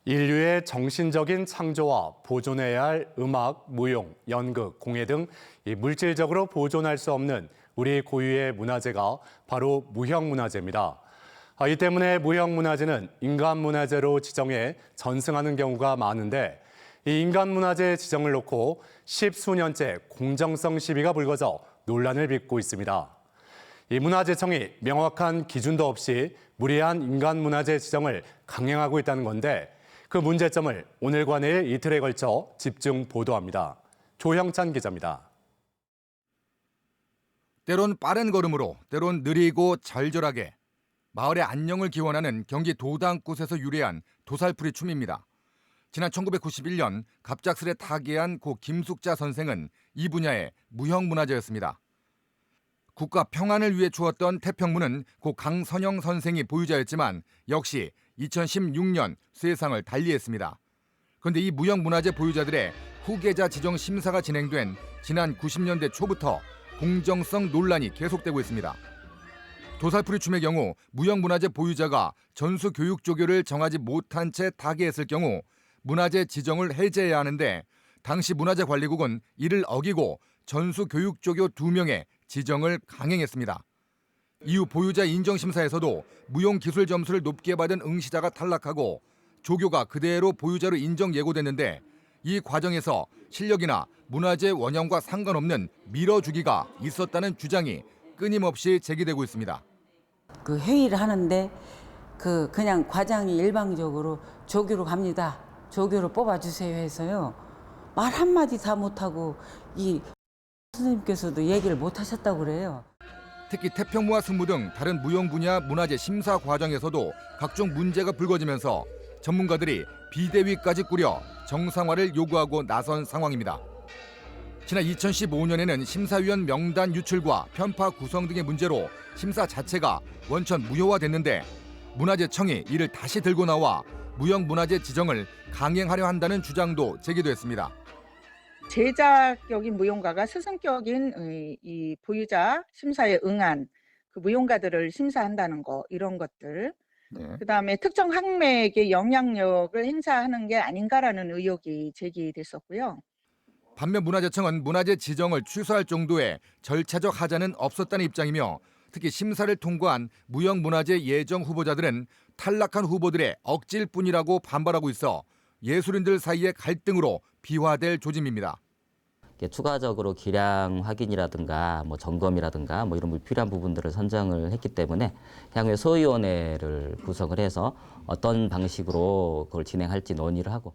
인류의 정신적인 창조와 보존해야 할 음악, 무용, 연극, 공예 등 물질적으로 보존할 수 없는 우리 고유의 문화재가 바로 무형문화재입니다. 이 때문에 무형문화재는 인간문화재로 지정해 전승하는 경우가 많은데 이 인간문화재 지정을 놓고 십수년째 공정성 시비가 불거져 논란을 빚고 있습니다. 이 문화재청이 명확한 기준도 없이 무리한 인간문화재 지정을 강행하고 있다는 건데 그 문제점을 오늘과 내일 이틀에 걸쳐 집중 보도합니다. 조형찬 기자입니다. 때론 빠른 걸음으로, 때론 느리고 절절하게 마을의 안녕을 기원하는 경기 도당굿에서 유래한 도살풀이 춤입니다. 지난 1991년 갑작스레 타계한 고 김숙자 선생은 이 분야의 무형문화재였습니다. 국가 평안을 위해 주었던 태평무는 고 강선영 선생이 보유자였지만 역시 2016년 세상을 달리했습니다. 그런데 이 무형문화재 보유자들의 후계자 지정 심사가 진행된 지난 90년대 초부터 공정성 논란이 계속되고 있습니다. 도살풀이 춤의 경우 무형문화재 보유자가 전수교육조교를 정하지 못한 채 타계했을 경우 문화재 지정을 해제해야 하는데 당시 문화재관리국은 이를 어기고 전수교육조교 2명의 지정을 강행했습니다. 이후 보유자 인정심사에서도 무용기술 점수를 높게 받은 응시자가 탈락하고 조교가 그대로 보유자로 인정 예고됐는데 이 과정에서 실력이나 문화재 원형과 상관없는 밀어주기가 있었다는 주장이 끊임없이 제기되고 있습니다. 그 회의를 하는데 그냥 과장이 일방적으로 조교로 갑니다. 조교로 뽑아주세요 해서요. 말 한마디 다 못하고 이 선생님께서도 얘기를 못 하셨다고 그래요. 특히 태평무와 승무 등 다른 무형 분야 문화재 심사 과정에서도 각종 문제가 불거지면서 전문가들이 비대위까지 꾸려 정상화를 요구하고 나선 상황입니다. 지난 2015년에는 심사위원 명단 유출과 편파 구성 등의 문제로 심사 자체가 원천 무효화됐는데 문화재청이 이를 다시 들고 나와 무형문화재 지정을 강행하려 한다는 주장도 제기됐습니다. 제작격인 무용가가 스승격인 이 보유자 심사에 응한 그 무용가들을 심사한다는 거, 이런 것들. 그다음에 특정 학맥의 영향력을 행사하는 게 아닌가라는 의혹이 제기됐었고요. 반면 문화재청은 문화재 지정을 취소할 정도의 절차적 하자는 없었다는 입장이며 특히 심사를 통과한 무형문화재 예정 후보자들은 탈락한 후보들의 억지일 뿐이라고 반발하고 있어 예술인들 사이의 갈등으로 비화될 조짐입니다. 추가적으로 기량 확인이라든가 점검이라든가 이런 불필요한 부분들을 선정을 했기 때문에 향후에 소위원회를 구성을 해서 어떤 방식으로 그걸 진행할지 논의를 하고.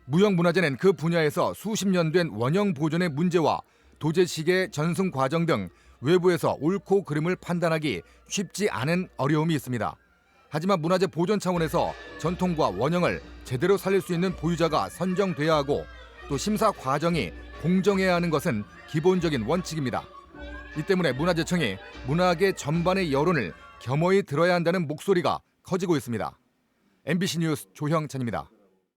무형문화재는 그 분야에서 수십 년 된 원형 보존의 문제와 도제식의 전승 과정 등 외부에서 옳고 그름을 판단하기 쉽지 않은 어려움이 있습니다. 하지만 문화재 보존 차원에서 전통과 원형을 제대로 살릴 수 있는 보유자가 선정돼야 하고 또 심사 과정이 공정해야 하는 것은 기본적인 원칙입니다. 이 때문에 문화재청이 문화계 전반의 여론을 겸허히 들어야 한다는 목소리가 커지고 있습니다. MBC 뉴스 조형찬입니다.